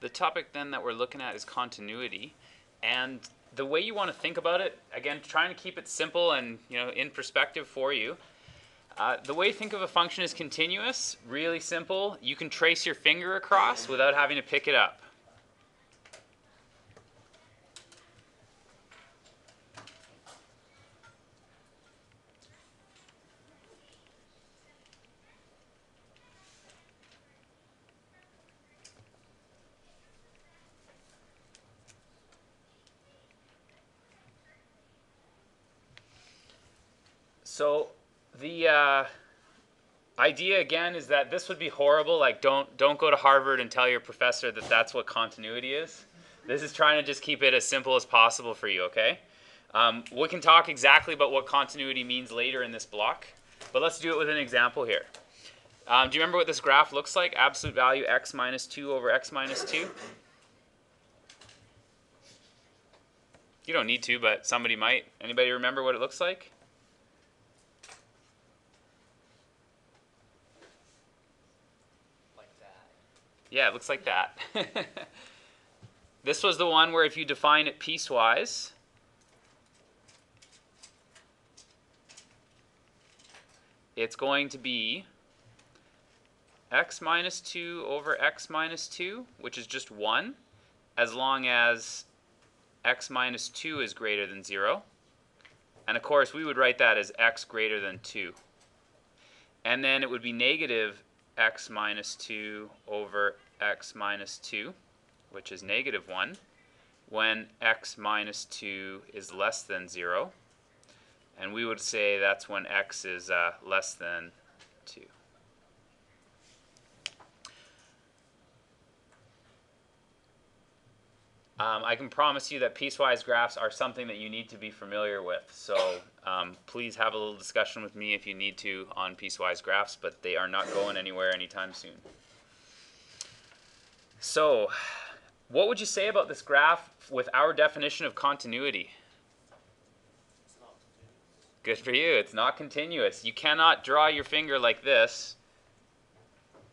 The topic then that we're looking at is continuity, and the way you want to think about it, again, trying to keep it simple and in perspective for you. The way you think of a function is continuous, really simple. You can trace your finger across without having to pick it up. So the idea again is that this would be horrible. Like don't go to Harvard and tell your professor that that's what continuity is. This is trying to just keep it as simple as possible for you, okay? We can talk exactly about what continuity means later in this block, but let's do it with an example here. Do you remember what this graph looks like? Absolute value x minus 2 over x minus 2? You don't need to, but somebody might. Anybody remember what it looks like? Yeah, it looks like that. This was the one where if you define it piecewise, it's going to be x minus 2 over x minus 2, which is just 1, as long as x minus 2 is greater than 0. And of course, we would write that as x greater than 2. And then it would be negative x minus 2 over x minus 2, which is negative 1, when x minus 2 is less than 0. And we would say that's when x is less than 2. I can promise you that piecewise graphs are something that you need to be familiar with. So please have a little discussion with me if you need to on piecewise graphs, but they are not going anywhere anytime soon. So what would you say about this graph with our definition of continuity? It's not continuous. Good for you. It's not continuous. You cannot draw your finger like this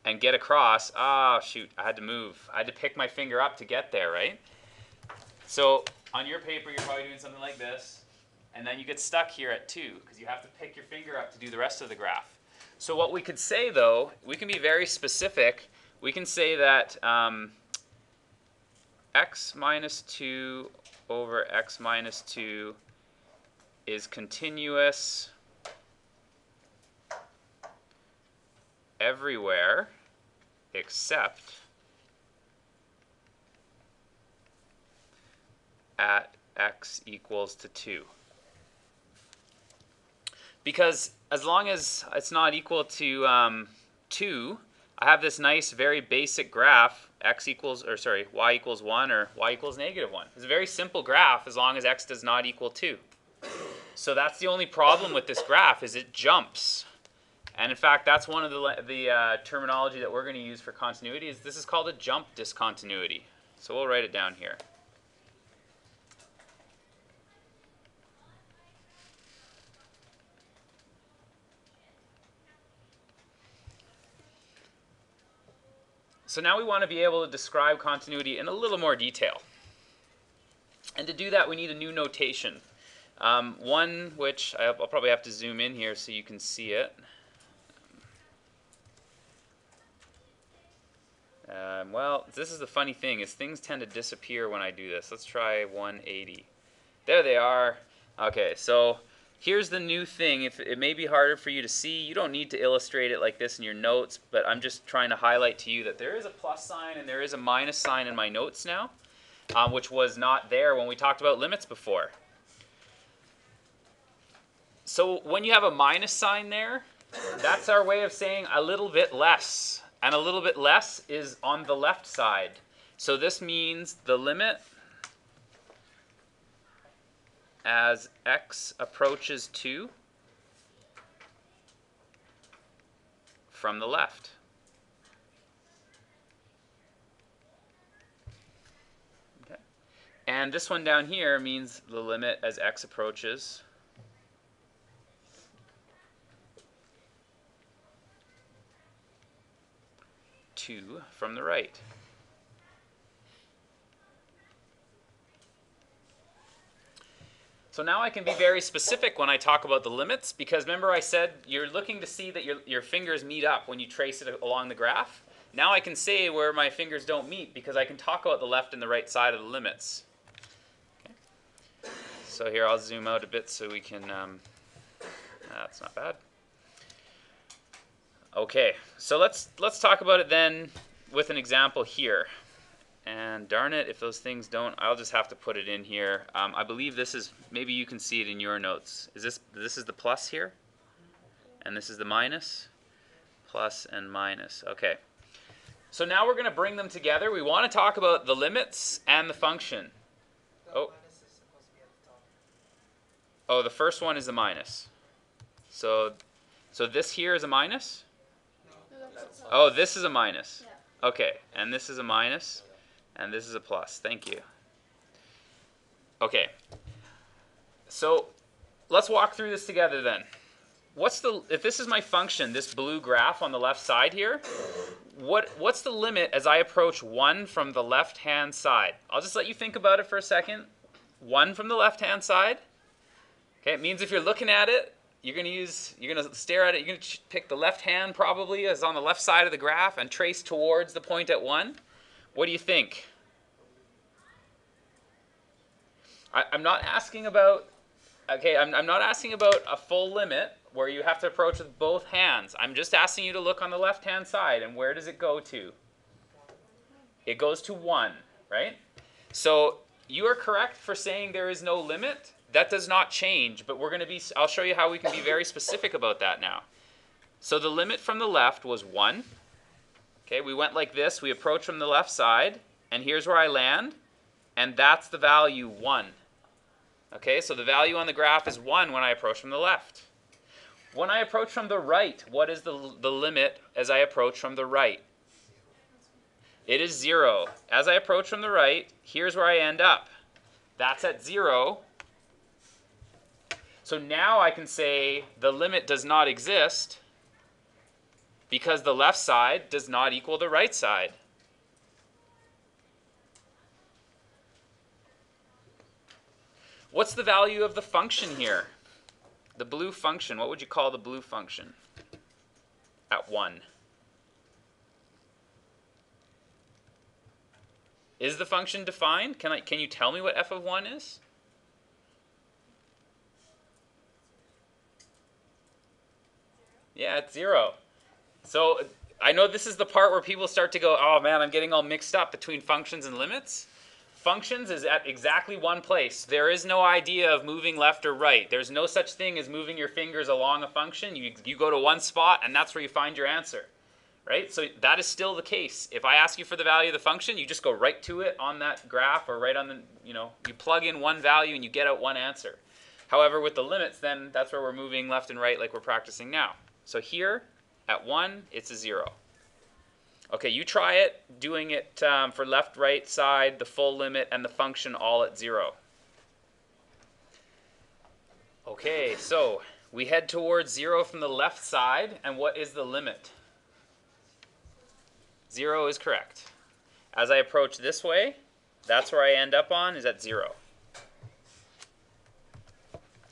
and get across. Ah, shoot, I had to move. I had to pick my finger up to get there, right? So on your paper, you're probably doing something like this, and then you get stuck here at 2 because you have to pick your finger up to do the rest of the graph. So what we could say, though, we can be very specific. We can say that x minus 2 over x minus 2 is continuous everywhere except at x equals to 2. Because as long as it's not equal to 2, I have this nice, very basic graph, y equals 1 or y equals negative 1. It's a very simple graph as long as x does not equal 2. So that's the only problem with this graph, is it jumps. And in fact, that's one of the terminology that we're going to use for continuity. This is called a jump discontinuity. So we'll write it down here. So now we want to be able to describe continuity in a little more detail. And to do that, we need a new notation. One which I'll probably have to zoom in here so you can see it. Well, this is the funny thing, is things tend to disappear when I do this. Let's try 180. There they are. Okay, so here's the new thing. If it may be harder for you to see, you don't need to illustrate it like this in your notes, but I'm just trying to highlight to you that there is a plus sign and there is a minus sign in my notes now, which was not there when we talked about limits before. So when you have a minus sign there, that's our way of saying a little bit less. And a little bit less is on the left side. So this means the limit as x approaches 2 from the left. Okay. And this one down here means the limit as x approaches 2 from the right. So now I can be very specific when I talk about the limits, because remember I said you're looking to see that your fingers meet up when you trace it along the graph. Now I can say where my fingers don't meet because I can talk about the left and the right side of the limits. Okay. So here I'll zoom out a bit so we can, that's not bad. Okay, so let's talk about it then with an example here. And darn it, if those things don't, I'll just have to put it in here. I believe this is, maybe you can see it in your notes. This is the plus here? And this is the minus? Plus and minus, okay. So now we're going to bring them together. We want to talk about the limits and the function. Oh. Oh, the first one is the minus. So this here is a minus? Oh, this is a minus. Okay, and this is a minus. And this is a plus. Thank you. Okay. So let's walk through this together then. If this is my function, this blue graph on the left side here, what's the limit as I approach 1 from the left-hand side? I'll just let you think about it for a second. 1 from the left-hand side. Okay, it means if you're looking at it, you're going to stare at it, you're going to pick the left hand probably as on the left side of the graph and trace towards the point at 1. What do you think? I'm not asking about, okay, I'm not asking about a full limit where you have to approach with both hands. I'm just asking you to look on the left-hand side, and where does it go to? It goes to 1, right? So you are correct for saying there is no limit. That does not change, but I'll show you how we can be very specific about that now. So the limit from the left was 1. Okay, we went like this, we approach from the left side, and here's where I land, and that's the value 1. Okay, so the value on the graph is 1 when I approach from the left. When I approach from the right, what is the limit as I approach from the right? It is 0. As I approach from the right, here's where I end up. That's at 0. So now I can say the limit does not exist because the left side does not equal the right side. What's the value of the function here? The blue function, what would you call the blue function at 1? Is the function defined? Can you tell me what f of 1 is? Yeah, it's 0. So I know this is the part where people start to go, oh man, I'm getting all mixed up between functions and limits. Functions is at exactly one place. There is no idea of moving left or right. There's no such thing as moving your fingers along a function. You go to one spot and that's where you find your answer. Right? So that is still the case. If I ask you for the value of the function, you just go right to it on that graph or right on the, you plug in one value and you get out one answer. However, with the limits, then that's where we're moving left and right like we're practicing now. So here, at 1, it's a 0. Okay, you try it, doing it for left, right side, the full limit, and the function all at 0. Okay, so we head towards 0 from the left side, and what is the limit? 0 is correct. As I approach this way, that's where I end up on, is at 0.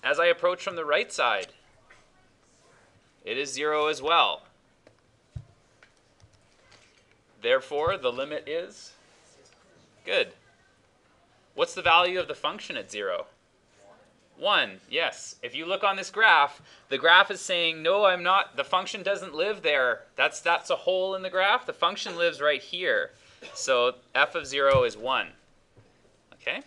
As I approach from the right side, it is 0 as well. Therefore, the limit is good. What's the value of the function at 0? 1, yes. If you look on this graph, the graph is saying, no, I'm not, the function doesn't live there. That's a hole in the graph. The function lives right here. So f of 0 is 1. Okay?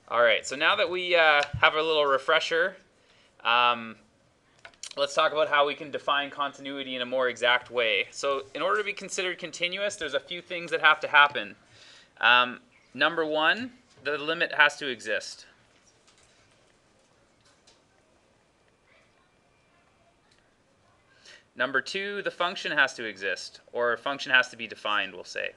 All right, so now that we have a little refresher, let's talk about how we can define continuity in a more exact way. So in order to be considered continuous, there's a few things that have to happen. Number 1, the limit has to exist. Number 2, the function has to exist, or a function has to be defined, we'll say.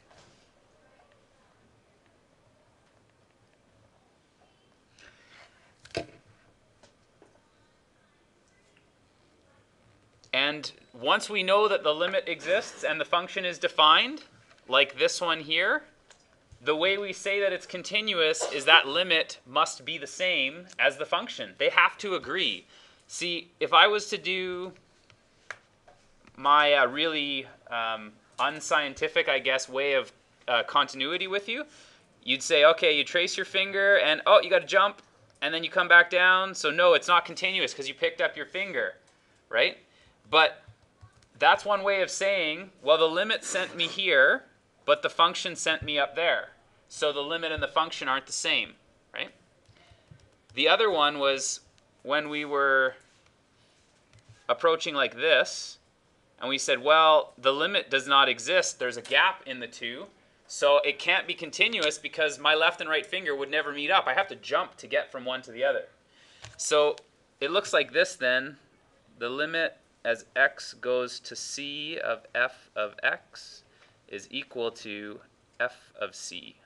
And once we know that the limit exists and the function is defined, like this one here, the way we say that it's continuous is that limit must be the same as the function. They have to agree. See, if I was to do my really unscientific, I guess, way of continuity with you, you'd say, okay, you trace your finger, and oh, you got to jump, and then you come back down. So no, it's not continuous because you picked up your finger, right? But that's one way of saying, well, the limit sent me here, but the function sent me up there. So the limit and the function aren't the same, right? The other one was when we were approaching like this, and we said, well, the limit does not exist. There's a gap in the two. So it can't be continuous because my left and right finger would never meet up. I have to jump to get from one to the other. So it looks like this then. The limit as x goes to c of f of x is equal to f of c.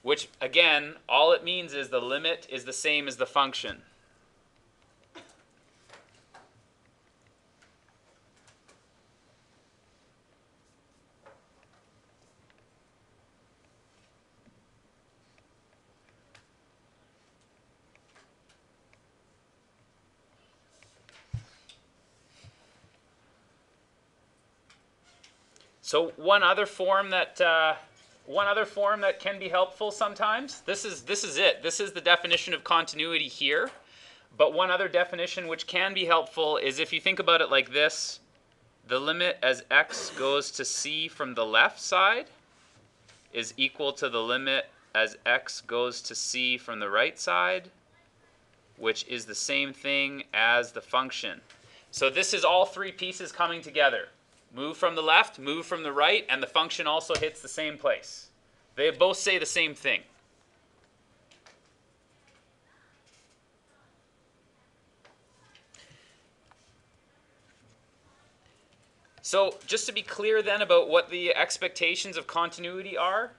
Which, again, all it means is the limit is the same as the function. So one other form that can be helpful sometimes. This is it. This is the definition of continuity here. But one other definition which can be helpful is if you think about it like this: the limit as x goes to c from the left side is equal to the limit as x goes to c from the right side, which is the same thing as the function. So this is all three pieces coming together. Move from the left, move from the right, and the function also hits the same place. They both say the same thing. So just to be clear then about what the expectations of continuity are,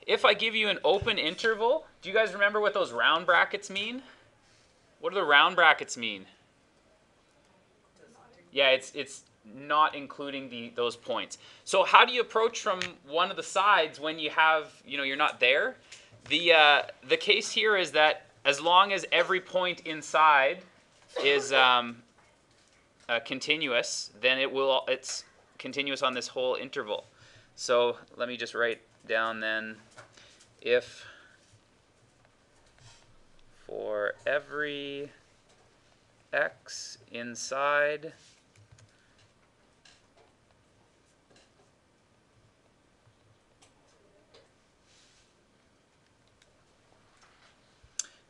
if I give you an open interval, do you guys remember what those round brackets mean? What do the round brackets mean? Yeah, it's not including those points. So how do you approach from one of the sides when you have, you're not there? The case here is that as long as every point inside is continuous, then it's continuous on this whole interval. So let me just write down then, if for every x inside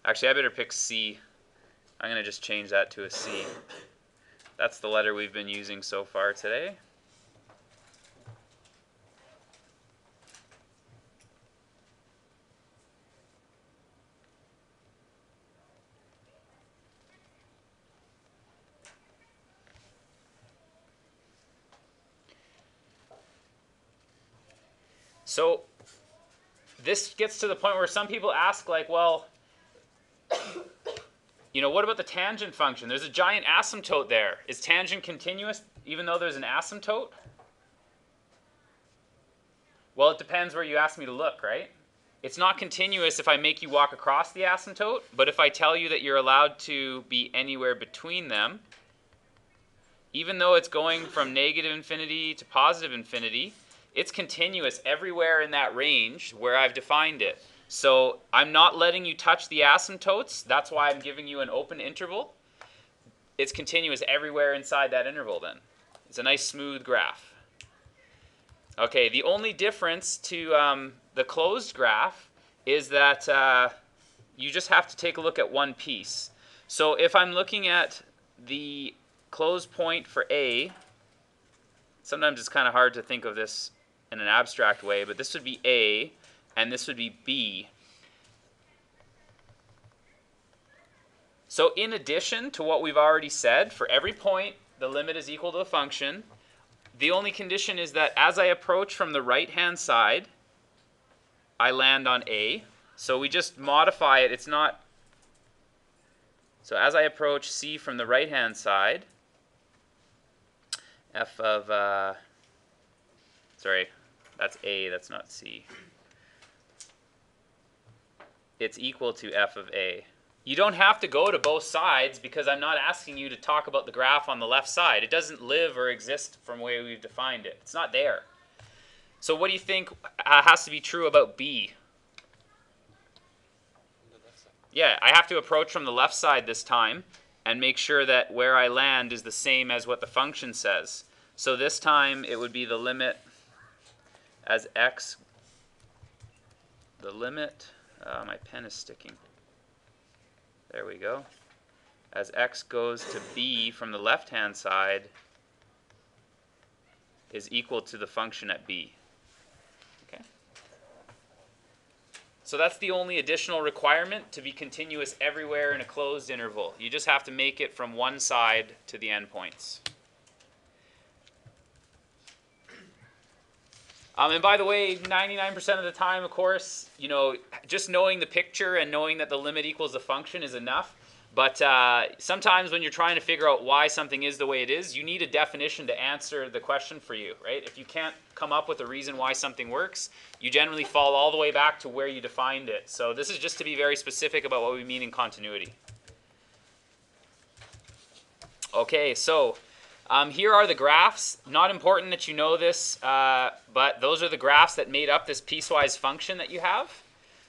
actually, I better pick C. I'm going to just change that to a C. That's the letter we've been using so far today. So this gets to the point where some people ask, like, well, what about the tangent function? There's a giant asymptote there. Is tangent continuous even though there's an asymptote? Well, it depends where you ask me to look, right? It's not continuous if I make you walk across the asymptote, but if I tell you that you're allowed to be anywhere between them, even though it's going from negative infinity to positive infinity, it's continuous everywhere in that range where I've defined it. So I'm not letting you touch the asymptotes. That's why I'm giving you an open interval. It's continuous everywhere inside that interval then. It's a nice smooth graph. Okay, the only difference to the closed graph is that you just have to take a look at one piece. So if I'm looking at the closed point for A, sometimes it's kind of hard to think of this in an abstract way, but this would be A, and this would be B. So in addition to what we've already said, for every point, the limit is equal to the function. The only condition is that as I approach from the right-hand side, I land on A. So we just modify it. It's not... So as I approach C from the right-hand side, f of... sorry, That's A, that's not C. It's equal to f of A. You don't have to go to both sides because I'm not asking you to talk about the graph on the left side. It doesn't live or exist from the way we've defined it. It's not there. So what do you think has to be true about B? Yeah, I have to approach from the left side this time and make sure that where I land is the same as what the function says. So this time it would be the limit as x, the limit, my pen is sticking. There we go. As x goes to b from the left-hand side is equal to the function at b. Okay. So that's the only additional requirement to be continuous everywhere in a closed interval. You just have to make it from one side to the endpoints. And by the way, 99% of the time, of course, you know, just knowing the picture and knowing that the limit equals the function is enough. But sometimes when you're trying to figure out why something is the way it is, you need a definition to answer the question for you, right? If you can't come up with a reason why something works, you generally fall all the way back to where you defined it. So this is just to be very specific about what we mean in continuity. Okay, so here are the graphs. Not important that you know this, but those are the graphs that made up this piecewise function that you have.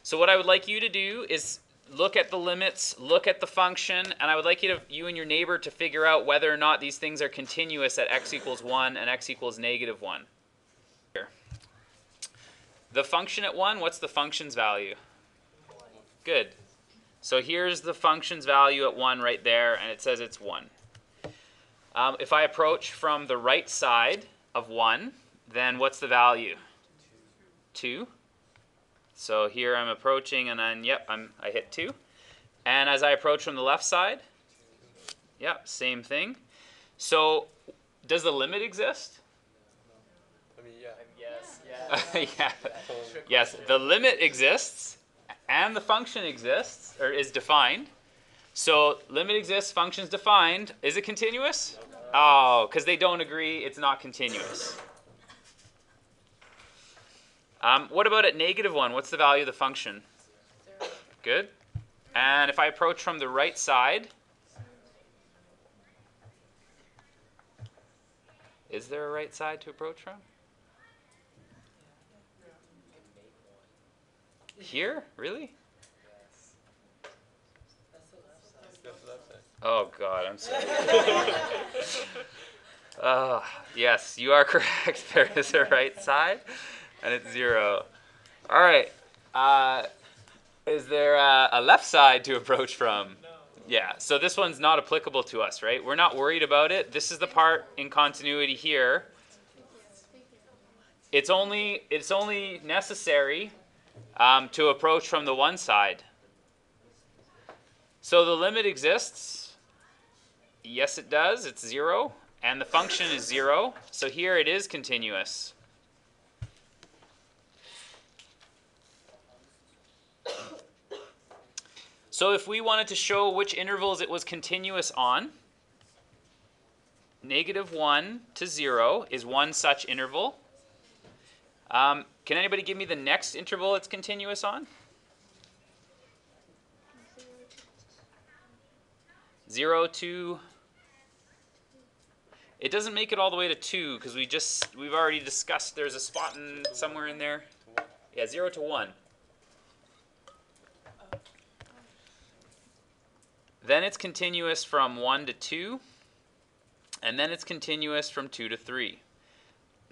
So what I would like you to do is look at the limits, look at the function, and I would like you and your neighbor to figure out whether or not these things are continuous at x equals 1 and x equals negative 1. Here. The function at 1, what's the function's value? Good. So here's the function's value at 1 right there, and it says it's 1. If I approach from the right side of 1, then what's the value? 2. So here I'm approaching, and then, yep, I hit 2. And as I approach from the left side, yep, same thing. So does the limit exist? I mean, yeah. Yes. Yeah. Yes, the limit exists, and the function exists, or is defined. So limit exists, function's defined. Is it continuous? Oh, because they don't agree, it's not continuous. What about at negative 1? What's the value of the function? 0. Good. And if I approach from the right side, is there a right side to approach from? Here? Really? Oh, God, I'm sorry. Yes, you are correct. There is a right side, and it's 0. All right. Is there a left side to approach from? No. Yeah, so this one's not applicable to us, right? We're not worried about it. This is the part in continuity here. It's only necessary to approach from the one side. So the limit exists. Yes, it does. It's 0. And the function is 0. So here it is continuous. So if we wanted to show which intervals it was continuous on, negative 1 to 0 is one such interval. Can anybody give me the next interval it's continuous on? 0 to... It doesn't make it all the way to 2 because we've already discussed there's a spot somewhere in there. Yeah, 0 to 1. Then it's continuous from 1 to 2, and then it's continuous from 2 to 3.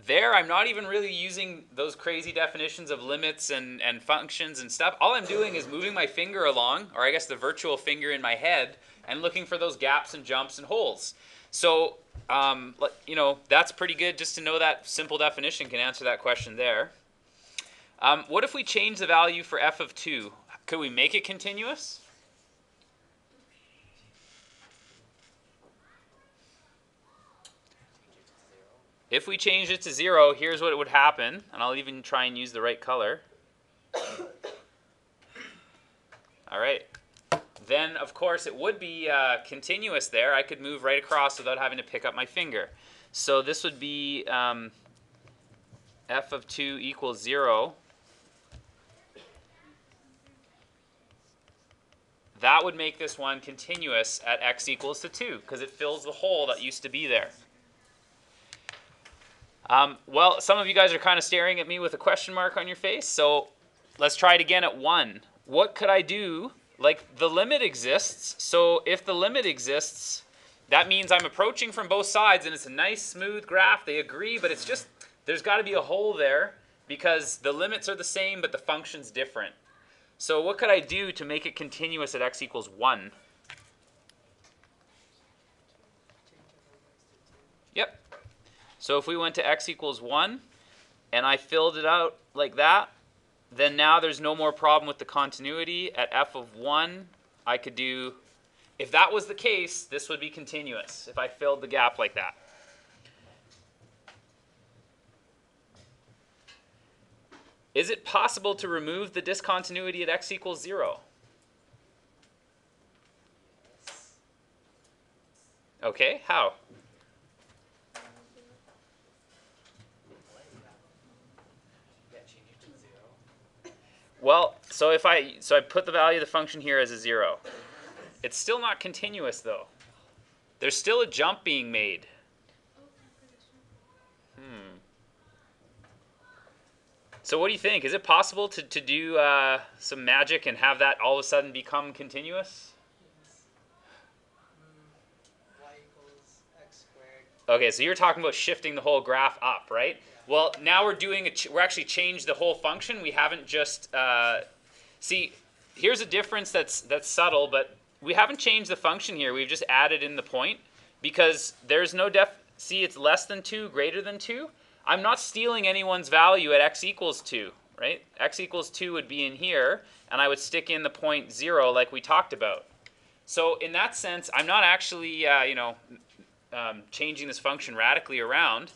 There, I'm not even really using those crazy definitions of limits and functions and stuff. All I'm doing is moving my finger along, or I guess the virtual finger in my head, and looking for those gaps and jumps and holes. So, you know, that's pretty good just to know that simple definition can answer that question there. What if we change the value for f of 2? Could we make it continuous? If we change it to 0, here's what would happen, and I'll even try and use the right color. All right. Then, of course, it would be continuous there. I could move right across without having to pick up my finger. So this would be f of 2 equals 0, that would make this one continuous at x equals to 2, because it fills the hole that used to be there. Well, some of you guys are kind of staring at me with a question mark on your face, so let's try it again at 1. What could I do? Like, the limit exists, so if the limit exists, that means I'm approaching from both sides, and it's a nice, smooth graph. They agree, but it's just, there's got to be a hole there, because the limits are the same, but the function's different. So what could I do to make it continuous at x equals 1? Yep. So if we went to x equals 1, and I filled it out like that, then now there's no more problem with the continuity. At f of 1, I could do, if that was the case, this would be continuous, if I filled the gap like that. Is it possible to remove the discontinuity at x equals 0? Okay, how? Well, so I put the value of the function here as a 0. It's still not continuous, though. There's still a jump being made. So what do you think? Is it possible to do some magic and have that all of a sudden become continuous? Y equals x squared. Okay, so you're talking about shifting the whole graph up, right? Well, now we're actually changed the whole function. We haven't just see. Here's a difference that's subtle, but we haven't changed the function here. We've just added in the point, because there's no see, it's less than 2, greater than 2. I'm not stealing anyone's value at x equals 2, right? X equals 2 would be in here, and I would stick in the point 0 like we talked about. So in that sense, I'm not actually changing this function radically around.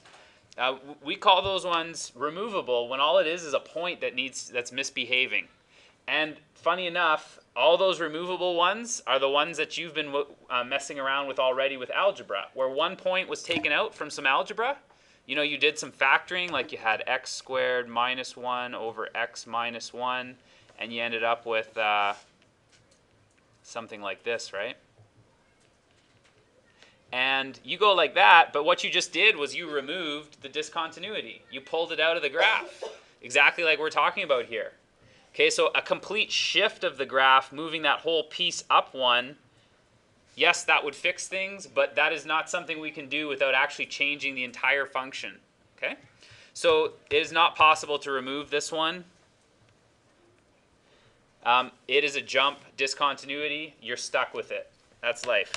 We call those ones removable when all it is a point that's misbehaving. And funny enough, all those removable ones are the ones that you've been messing around with already with algebra, where one point was taken out from some algebra. You know, you did some factoring, like you had x squared minus 1 over x minus 1, and you ended up with something like this, right? And you go like that, but what you just did was you removed the discontinuity. You pulled it out of the graph, exactly like we're talking about here. Okay, so a complete shift of the graph, moving that whole piece up 1, yes, that would fix things, but that is not something we can do without actually changing the entire function. Okay? So it is not possible to remove this one. It is a jump discontinuity. You're stuck with it. That's life.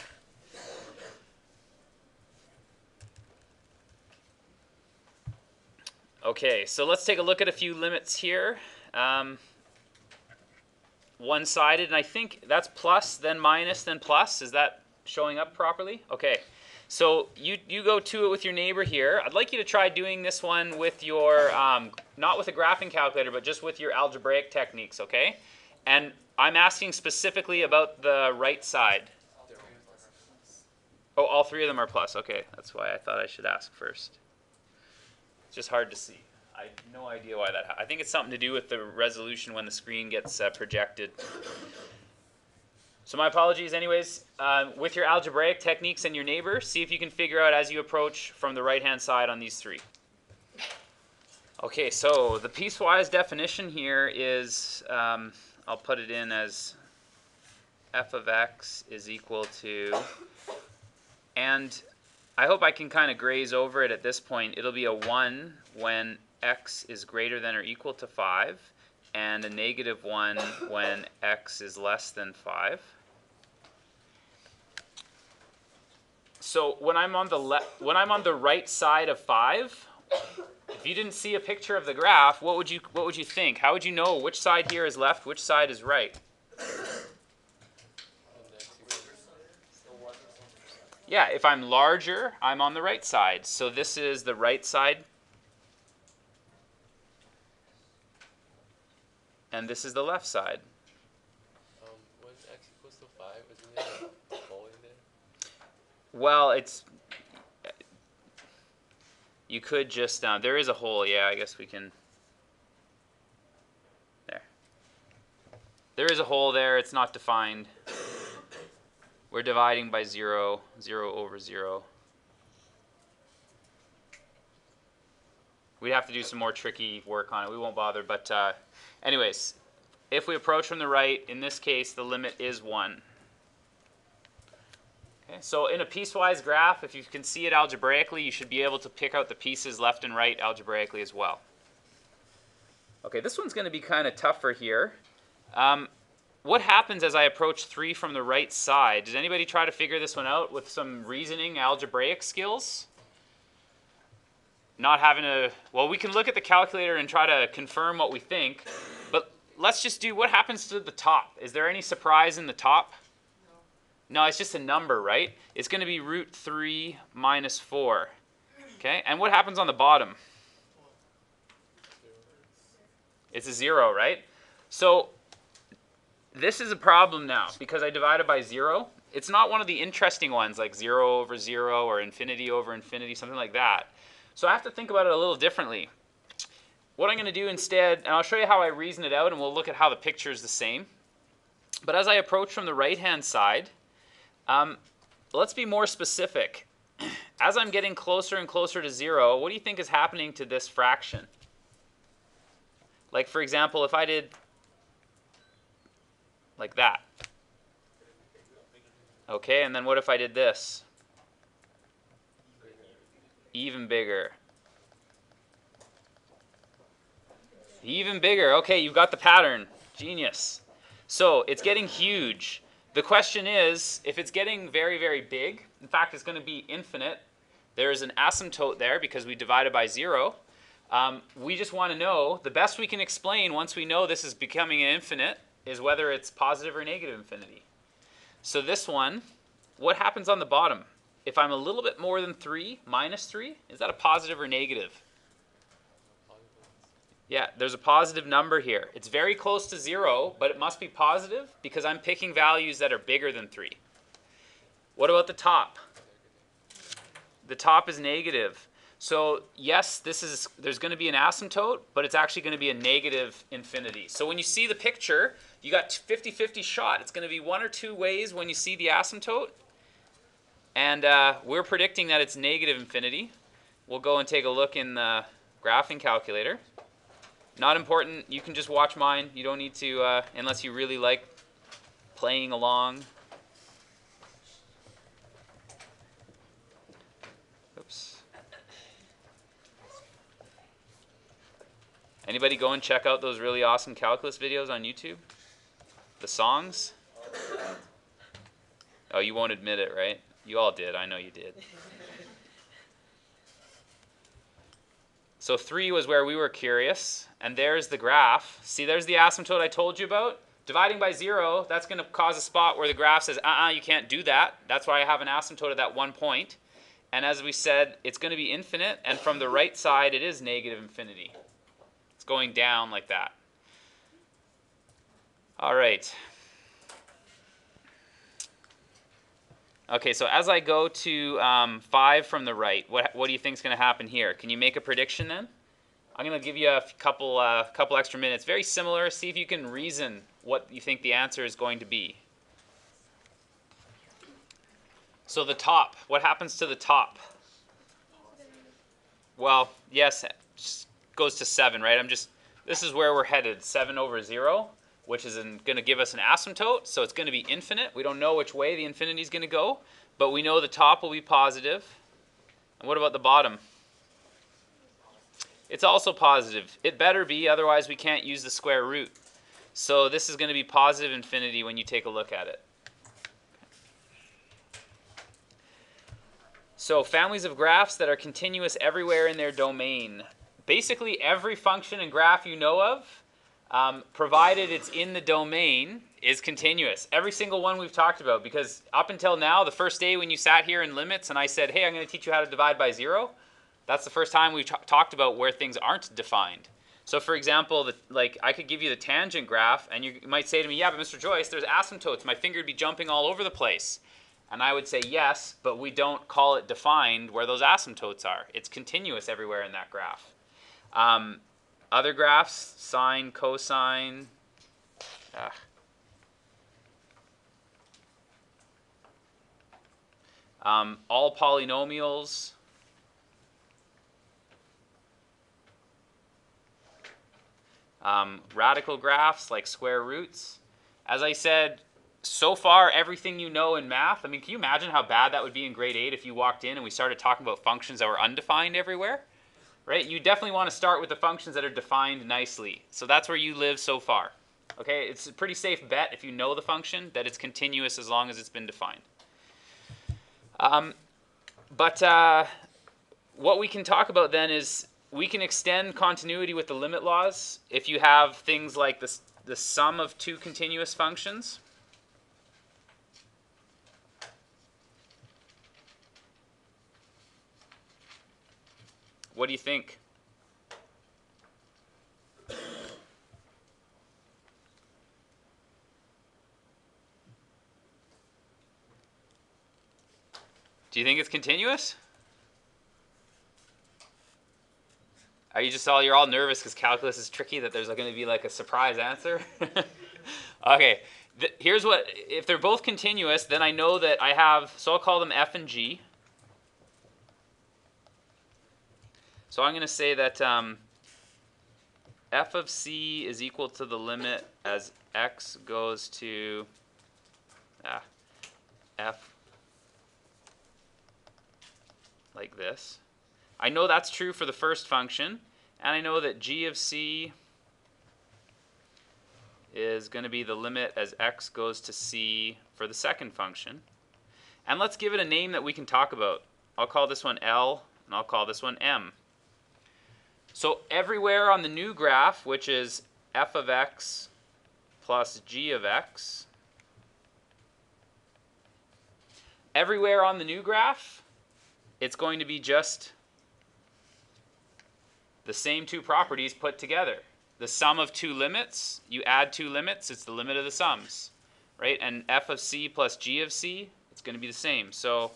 Okay, so let's take a look at a few limits here. One-sided, and I think that's plus, then minus, then plus. Is that showing up properly? Okay, so you go to it with your neighbor here. I'd like you to try doing this one with your, not with a graphing calculator, but just with your algebraic techniques, okay? And I'm asking specifically about the right side. Oh, all three of them are plus. Okay, that's why I thought I should ask first. It's just hard to see. I have no idea why that happened. I think it's something to do with the resolution when the screen gets projected. So my apologies anyways. With your algebraic techniques and your neighbor, see if you can figure out as you approach from the right-hand side on these three. Okay, so the piecewise definition here is, I'll put it in as f of x is equal to, and I hope I can kind of graze over it at this point. It'll be a 1 when x is greater than or equal to 5, and a negative 1 when x is less than 5. So when I'm on the right side of 5, if you didn't see a picture of the graph, what would you think? How would you know which side here is left, which side is right? Yeah, if I'm larger, I'm on the right side. So this is the right side. And this is the left side. When x equals to 5, isn't there a hole in there? Well, it's... you could just, there is a hole, yeah, I guess we can, there. There is a hole there, it's not defined. We're dividing by 0, 0 over 0. We'd have to do some more tricky work on it. We won't bother, but anyways, if we approach from the right, in this case, the limit is 1. Okay, so in a piecewise graph, if you can see it algebraically, you should be able to pick out the pieces left and right algebraically as well. Okay, this one's going to be kind of tougher here. What happens as I approach 3 from the right side? Does anybody try to figure this one out with some reasoning algebraic skills? Not having a, well, we can look at the calculator and try to confirm what we think, but let's just do, what happens to the top? Is there any surprise in the top? No, it's just a number, right? It's going to be root 3 minus 4. Okay, and what happens on the bottom? It's a 0, right? So this is a problem now because I divided by 0. It's not one of the interesting ones like 0 over 0 or infinity over infinity, something like that. So I have to think about it a little differently. What I'm going to do instead, and I'll show you how I reason it out, and we'll look at how the picture is the same. But as I approach from the right-hand side, let's be more specific. As I'm getting closer and closer to 0, what do you think is happening to this fraction? Like, for example, if I did like that. Okay, and then what if I did this? Even bigger. Even bigger. Okay, you've got the pattern. Genius. So it's getting huge. The question is, if it's getting very, very big, in fact, it's going to be infinite. There's an asymptote there because we divided by 0. We just want to know, the best we can explain once we know this is becoming infinite is whether it's positive or negative infinity. So this one, what happens on the bottom? If I'm a little bit more than 3, minus 3, is that a positive or negative? Yeah, there's a positive number here. It's very close to 0, but it must be positive because I'm picking values that are bigger than 3. What about the top? The top is negative. So yes, there's going to be an asymptote, but it's actually going to be a negative infinity. So when you see the picture, you got 50-50 shot. It's going to be one or two ways when you see the asymptote. And we're predicting that it's negative infinity. We'll go and take a look in the graphing calculator. Not important. You can just watch mine. You don't need to, unless you really like playing along. Oops. Anybody go and check out those really awesome calculus videos on YouTube? The songs? Oh, you won't admit it, right? You all did. I know you did. So 3 was where we were curious, and there's the graph. See, there's the asymptote I told you about. Dividing by 0, that's going to cause a spot where the graph says, you can't do that. That's why I have an asymptote at that one point. And as we said, it's going to be infinite, and from the right side, it is negative infinity. It's going down like that. All right. Okay, so as I go to 5 from the right, what do you think is going to happen here? Can you make a prediction then? I'm going to give you a couple extra minutes. Very similar. See if you can reason what you think the answer is going to be. So the top, what happens to the top? Well, yes, it goes to 7, right? This is where we're headed, 7 over 0. Which is going to give us an asymptote, so it's going to be infinite. We don't know which way the infinity is going to go, but we know the top will be positive. And what about the bottom? It's also positive. It better be, otherwise we can't use the square root. So this is going to be positive infinity when you take a look at it. So families of graphs that are continuous everywhere in their domain. Basically every function and graph you know of, provided it's in the domain, is continuous. Every single one we've talked about, because up until now, the first day when you sat here in limits and I said, hey, I'm going to teach you how to divide by 0, that's the first time we've talked about where things aren't defined. So for example, I could give you the tangent graph, and you might say to me, yeah, but Mr. Joyce, there's asymptotes. My finger would be jumping all over the place. And I would say yes, but we don't call it defined where those asymptotes are. It's continuous everywhere in that graph. Other graphs, sine, cosine. All polynomials. Radical graphs like square roots. As I said, so far everything you know in math, I mean, can you imagine how bad that would be in grade 8 if you walked in and we started talking about functions that were undefined everywhere? Right? You definitely want to start with the functions that are defined nicely. So that's where you live so far. Okay, it's a pretty safe bet if you know the function that it's continuous as long as it's been defined. What we can talk about then is we can extend continuity with the limit laws if you have things like the sum of two continuous functions. What do you think? Do you think it's continuous? Are you you're all nervous because calculus is tricky, that there's going to be like a surprise answer? Okay, here's what, if they're both continuous, then I know that I have, so I'll call them f and g. So I'm going to say that f of c is equal to the limit as x goes to f like this. I know that's true for the first function, and I know that g of c is going to be the limit as x goes to c for the second function. And let's give it a name that we can talk about. I'll call this one L, and I'll call this one M. So everywhere on the new graph, which is f of x plus g of x, everywhere on the new graph, it's going to be just the same two properties put together. The sum of two limits, you add two limits, it's the limit of the sums, right? And f of c plus g of c, it's going to be the same. So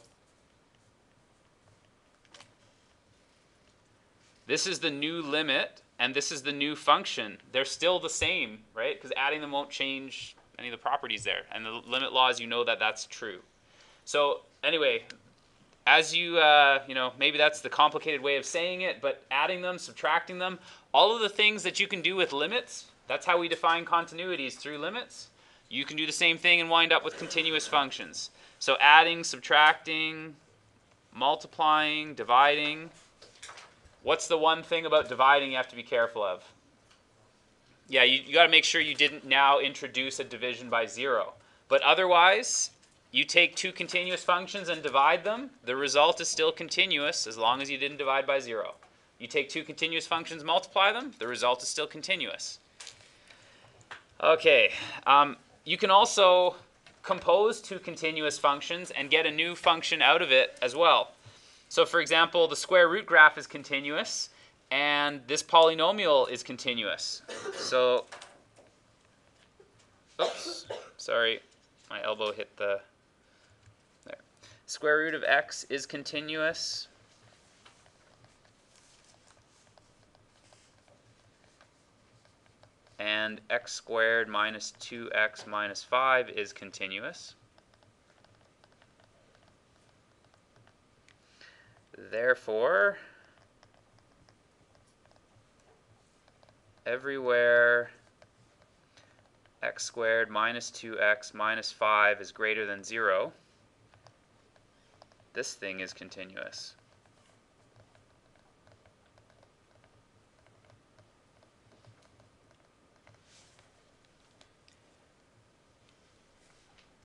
this is the new limit, and this is the new function. They're still the same, right? Because adding them won't change any of the properties there. And the limit laws, you know that that's true. So anyway, as you know, maybe that's the complicated way of saying it, but adding them, subtracting them, all of the things that you can do with limits, that's how we define continuities, through limits. You can do the same thing and wind up with continuous functions. So adding, subtracting, multiplying, dividing. What's the one thing about dividing you have to be careful of? Yeah, you got to make sure you didn't now introduce a division by 0. But otherwise, you take two continuous functions and divide them, the result is still continuous as long as you didn't divide by 0. You take two continuous functions, multiply them, the result is still continuous. Okay, you can also compose two continuous functions and get a new function out of it as well. So for example, the square root graph is continuous, and this polynomial is continuous. So, oops, sorry, my elbow hit the, there. Square root of x is continuous. And x squared minus 2x minus 5 is continuous. Therefore, everywhere x squared minus 2x minus 5 is greater than 0, this thing is continuous.